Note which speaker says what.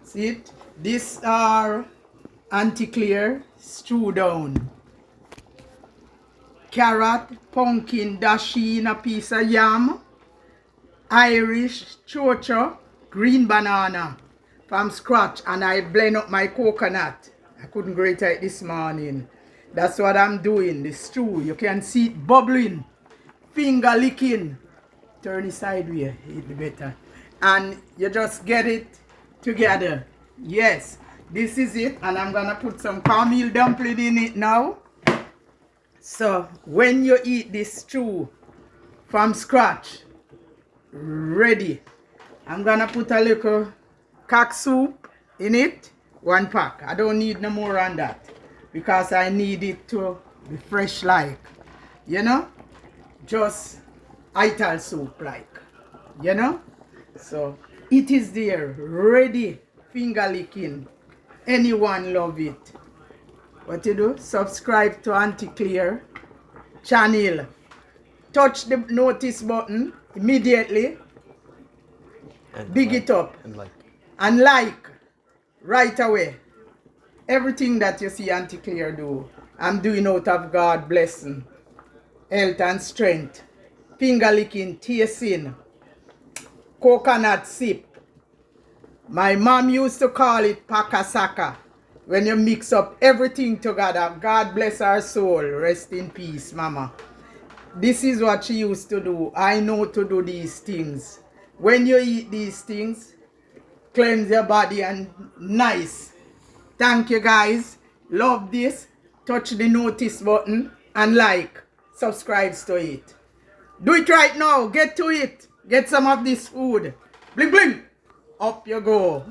Speaker 1: See it? These are anti-clear stew down. Carrot, pumpkin, dashi in a piece of yam, Irish, chocho, green banana from scratch, and I blend up my coconut. I couldn't grate it this morning. That's what I'm doing, the stew. You can see it bubbling, finger licking. Turn it sideways, it'll be better. And you just get it together. Yes, this is it, and I'm gonna put some cornmeal dumpling in it now. So when you eat this stew from scratch, ready, I'm gonna put a little cock soup in it, 1 pack. I don't need no more on that because I need it to be fresh, like, you know, just ital soup like, you know. So it is there, ready, finger licking. Anyone love it. What you do? Subscribe to Auntie Clear channel. Touch the notice button immediately.
Speaker 2: And
Speaker 1: Big
Speaker 2: like,
Speaker 1: it up.
Speaker 2: And
Speaker 1: like right away. Everything that you see Auntie Clear do, I'm doing out of God blessing, health and strength. Finger licking, tasting, coconut sip. My mom used to call it Paka Staka. When you mix up everything together. God bless her soul. Rest in peace, mama. This is what she used to do. I know to do these things. When you eat these things, cleanse your body and nice. Thank you guys. Love this. Touch the notice button and like. Subscribe to it. Do it right now. Get to it. Get some of this food. Bling bling. Up you go.